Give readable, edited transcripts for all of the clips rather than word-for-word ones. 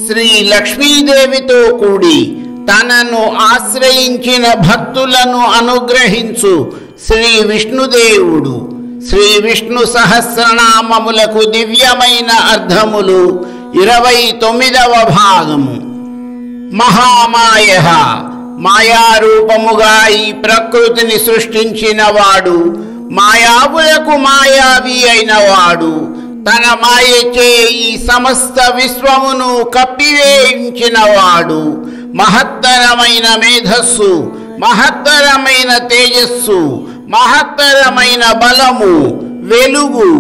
శ్రీ లక్ష్మీదేవితో కూడి తనను ఆశ్రయించిన భక్తులను అనుగ్రహించు శ్రీ విష్ణుదేవుడు. శ్రీ విష్ణు సహస్రనామములకు దివ్యమైన అర్థములు 29వ భాగము. మహామాయః, మాయారూపముగా ఈ ప్రకృతిని సృష్టించినవాడు, మాయావులకు మాయావి అయినవాడు, తన మాయచే ఈ సమస్త విశ్వమును కప్పివేయించినవాడు, మహత్తరమైన మేధస్సు, మహత్తరమైన తేజస్సు, మహత్తరమైన బలము, వెలుగు,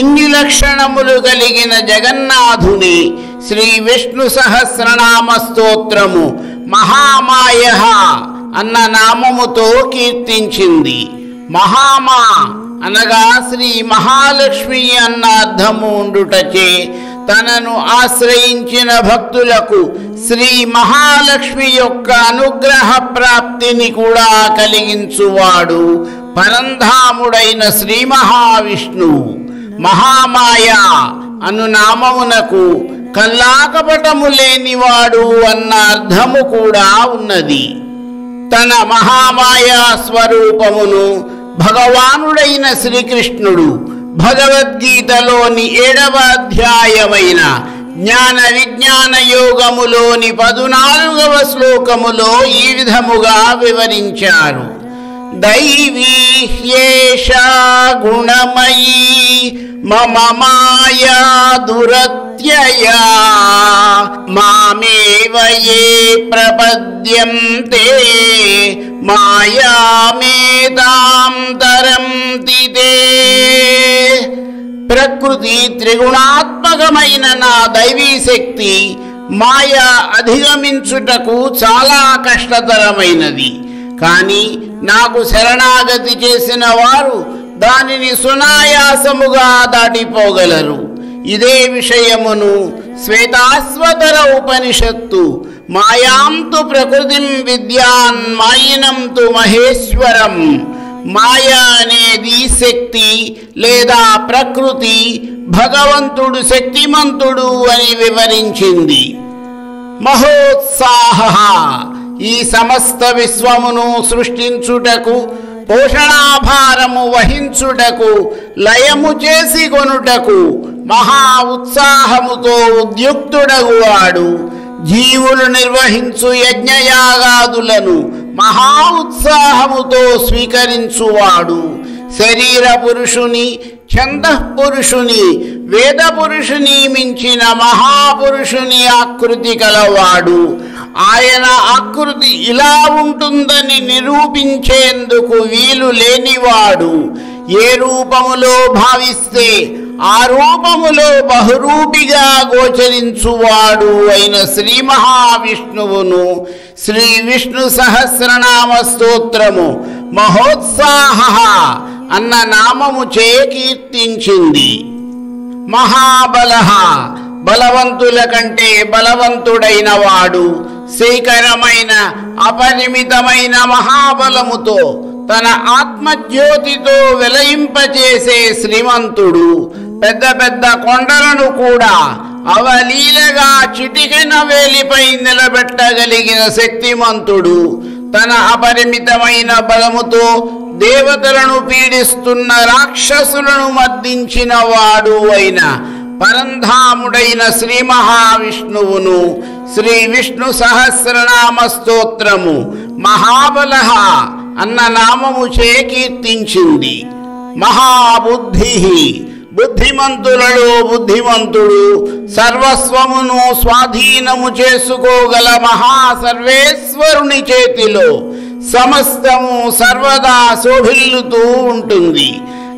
ఇన్ని లక్షణములు కలిగిన జగన్నాథుని శ్రీ విష్ణు సహస్రనామ స్తోత్రము మహామాయః అన్న నామముతో కీర్తించింది. మహామా అనగా శ్రీ మహాలక్ష్మి అన్న అర్థము ఉండుటచే తనను ఆశ్రయించిన భక్తులకు శ్రీ మహాలక్ష్మి యొక్క అనుగ్రహ ప్రాప్తిని కూడా కలిగించువాడు పరంధాముడైన శ్రీ మహావిష్ణువు. మహామాయ అను నామమునకు కల్లాకపటము లేనివాడు అన్న అర్థము కూడా ఉన్నది. తన మహామాయా స్వరూపమును భగవానుడైన శ్రీకృష్ణుడు భగవద్గీతలోని 7వ అధ్యాయమైన జ్ఞాన విజ్ఞాన యోగములోని 14వ శ్లోకములో ఈ విధముగా వివరించారు. దైవీ హ్యేషా గుణమయీ మమ మాయా దురత్యయా మామేవ యే ప్రపద్యంతే మాయామేతాం తరంతి తే. ప్రకృతి త్రిగుణాత్మకమైన నా దైవీ శక్తి మాయ అధిగమించుటకు చాలా కష్టతరమైనది. కానీ నాకు శరణాగతి చేసిన వారు దానిని సునాయాసముగా దాటిపోగలరు. ఇదే విషయమును శ్వేతాశ్వతర ఉపనిషత్తు మాయాంతు ప్రకృతిం విద్యాన్ మాయినంతు మహేశ్వరం, మాయ అనేది శక్తి లేదా ప్రకృతి, భగవంతుడు శక్తిమంతుడు అని వివరించింది. మహోత్సాహ, ఈ సమస్త విశ్వమును సృష్టించుటకు, పోషణాభారము వహించుటకు, లయము చేసి కొనుటకు మహా ఉత్సాహముతో ఉద్యుక్తుడగువాడు. జీవులు నిర్వహించు యజ్ఞయాగాదులను మహా ఉత్సాహముతో స్వీకరించువాడు. శరీర పురుషుని, ఛందఃపురుషుని, వేద పురుషుని మించిన మహాపురుషుని ఆకృతి కలవాడు. ఆయన ఆకృతి ఇలా ఉంటుందని నిరూపించేందుకు వీలు లేనివాడు. ఏ రూపములో భావిస్తే ఆ రూపములో బహురూపిగా గోచరించువాడు అయిన శ్రీ మహావిష్ణువును శ్రీ విష్ణు సహస్రనామ స్తోత్రము మహోత్సాహ అన్న నామముచే కీర్తించింది. మహాబలః, బలవంతుల కంటే బలవంతుడైన వాడు, శ్రీకరమైన అపరిమితమైన మహాబలముతో తన ఆత్మజ్యోతితో వెలయింపచేసే శ్రీమంతుడు, పెద్ద పెద్ద కొండలను కూడా అవలీలగా చిటికెన వేలిపై నిలబెట్టగలిగిన శక్తిమంతుడు, తన అపరిమితమైన బలముతో దేవతలను పీడిస్తున్న రాక్షసులను మర్దించిన వాడు అయిన పరంధాముడైన శ్రీ మహావిష్ణువును శ్రీ విష్ణు సహస్రనామ స్తోత్రము మహాబలః అన్న నామముచే కీర్తించింది. మహాబుద్ధి, బుద్ధిమంతులలో బుద్ధిమంతుడు, సర్వస్వమును స్వాధీనము చేసుకోగల మహాసర్వేశ్వరుని చేతిలో సమస్తము సర్వదా శోభిల్లుతూ ఉంటుంది.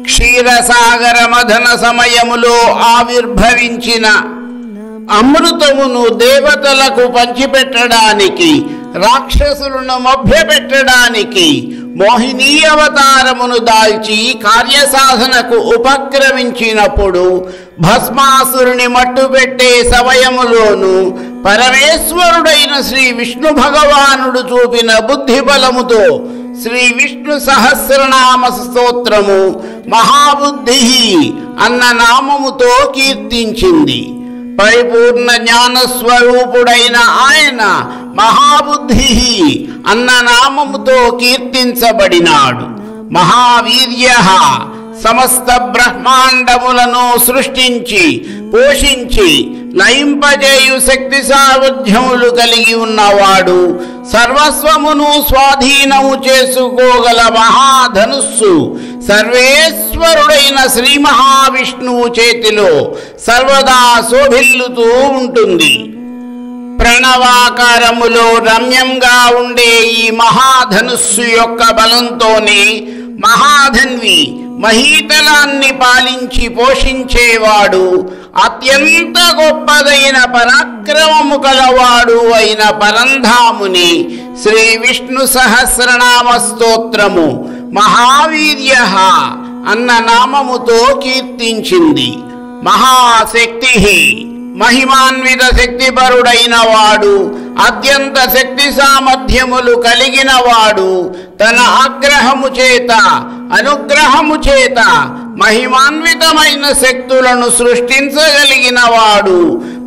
క్షీరసాగర మథన సమయములో ఆవిర్భవించిన అమృతమును దేవతలకు పంచిపెట్టడానికి, రాక్షసులను మభ్యపెట్టడానికి మోహినీ అవతారమును దాల్చి కార్యసాధనకు ఉపక్రమించినప్పుడు భస్మాసురుని మట్టుపెట్టే సమయములోను పరమేశ్వరుడైన శ్రీ విష్ణు భగవానుడు చూపిన బుద్ధి బలముతో శ్రీ విష్ణు సహస్రనామ స్తోత్రము మహాబుద్ధి అన్న నామముతో కీర్తించింది. పరిపూర్ణ జ్ఞానస్వరూపుడైన ఆయన మహాబుద్ధి అన్న నామముతో కీర్తించబడినాడు. మహావీర్య సమస్త బ్రహ్మాండములను సృష్టించి పోషించి లయింపజేయు శక్తి సామర్థ్యములు కలిగి ఉన్నవాడు, సర్వస్వమును స్వాధీనము చేసుకోగల మహాధనుస్సు సర్వేశ్వరుడైన శ్రీ మహావిష్ణువు చేతిలో సర్వదా శోభిల్లుతూ ఉంటుంది. ప్రణవాకారములో రమ్యంగా ఉండే ఈ మహాధనుస్సు యొక్క బలంతోనే మహాధన్వి మహీతలాన్ని పాలించి పోషించేవాడు, అత్యంత గొప్పదైన పరాక్రమము కలవాడు అయిన పరంధాముని శ్రీ విష్ణు సహస్రనామ స్తోత్రము మహావీర్య అన్న నామముతో కీర్తించింది. మహాశక్తి మహిమాన్విత శక్తిపరుడైన వాడు, అత్యంత శక్తి సామర్థ్యములు కలిగిన వాడు, తన ఆగ్రహము చేత అనుగ్రహము చేత మహిమాన్వితమైన శక్తులను సృష్టించగలిగిన వాడు,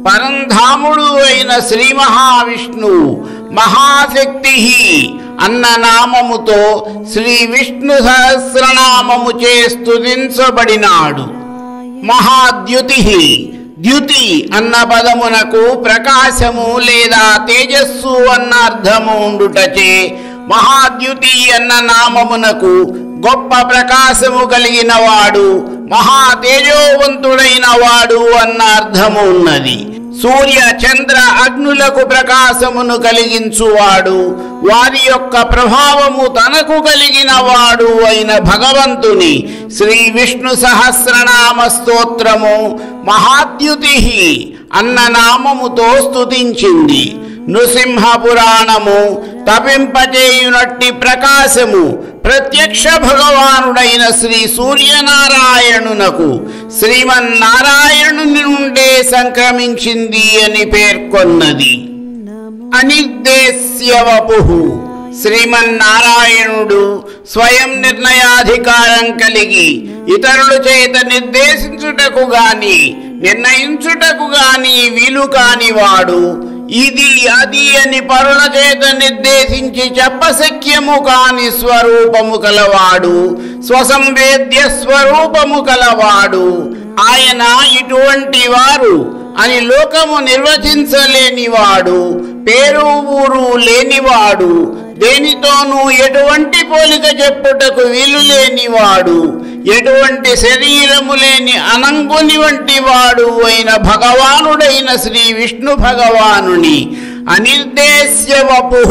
పరంధాముడు అయిన శ్రీ మహావిష్ణువు మహాశక్తి అన్న నామముతో శ్రీ విష్ణు సహస్రనామము చే స్తుతించబడినాడు. మహాద్యుతి ద్యుతి అన్న పదమునకు ప్రకాశము లేదా తేజస్సు అన్న అర్థము ఉండుటచే మహాద్యుతి అన్న నామమునకు గొప్ప ప్రకాశము కలిగిన వాడు, మహా తేజోవంతుడైన వాడు అన్న అర్థము ఉన్నది. సూర్య చంద్ర అగ్నులకు ప్రకాశమును కలిగించువాడు, వారి యొక్క ప్రభావము తనకు కలిగిన వాడు అయిన భగవంతుని శ్రీ విష్ణు సహస్రనామ స్తోత్రము మహాద్యుతి అన్న నామముతో స్తుతించింది. నృసింహ పురాణము తపింపచేయునట్టి ప్రకాశము ప్రత్యక్ష భగవానుడైన శ్రీ సూర్యనారాయణునకు శ్రీమన్నారాయణుని నుండే సంక్రమించింది అని పేర్కొన్నది. అనిర్దేశ్యవపు శ్రీమన్నారాయణుడు స్వయం నిర్ణయాధికారం కలిగి ఇతరుల చేత నిర్దేశించుటకు గాని నిర్ణయించుటకు గాని వీలు కానివాడు, ఇది అది అని పరుల చేత నిర్దేశించి చెప్పశక్యము కాని స్వరూపము కలవాడు, స్వసంవేద్య స్వరూపము కలవాడు. ఆయన ఇటువంటి వారు అని లోకము నిర్వచించలేనివాడు, పేరు ఊరు లేనివాడు, దేనితోనూ ఎటువంటి పోలిక చెప్పుటకు వీలు లేనివాడు, ఎటువంటి శరీరము లేని అనంగుని వంటి వాడు అయిన భగవానుడైన శ్రీ విష్ణు భగవానుని అనిర్దేశ్యవపు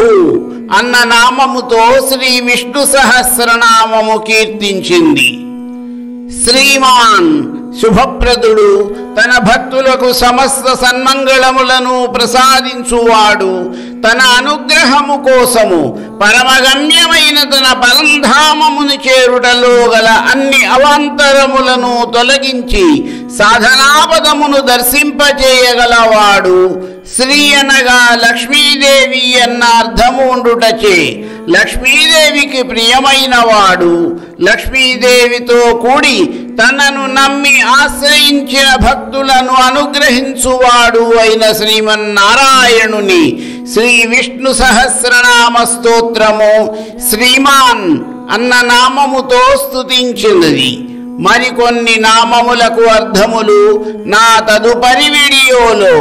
అన్న నామముతో శ్రీ విష్ణు సహస్రనామము కీర్తించింది. శ్రీమాన్ శుభప్రదుడు, తన భక్తులకు సమస్త సన్మంగళములను ప్రసాదించువాడు, తన అనుగ్రహము కోసము పరమగమ్యమైన తన పరంధామముని చేరుటలో గల అన్ని అవాంతరములను తొలగించి సాధనాపదమును దర్శింపచేయగలవాడు. శ్రీ అనగా లక్ష్మీదేవి అన్న అర్థము ఉండుటచే లక్ష్మీదేవికి ప్రియమైన వాడు, లక్ష్మీదేవితో కూడి తనను నమ్మి ఆశ్రయించిన భక్తులను అనుగ్రహించువాడు అయిన శ్రీమన్నారాయణుని శ్రీ విష్ణు సహస్రనామ స్తోత్రము శ్రీమాన్ అన్న నామముతో స్తుతించినది. మరికొన్ని నామములకు అర్థములు నా తదుపరి వీడియోలో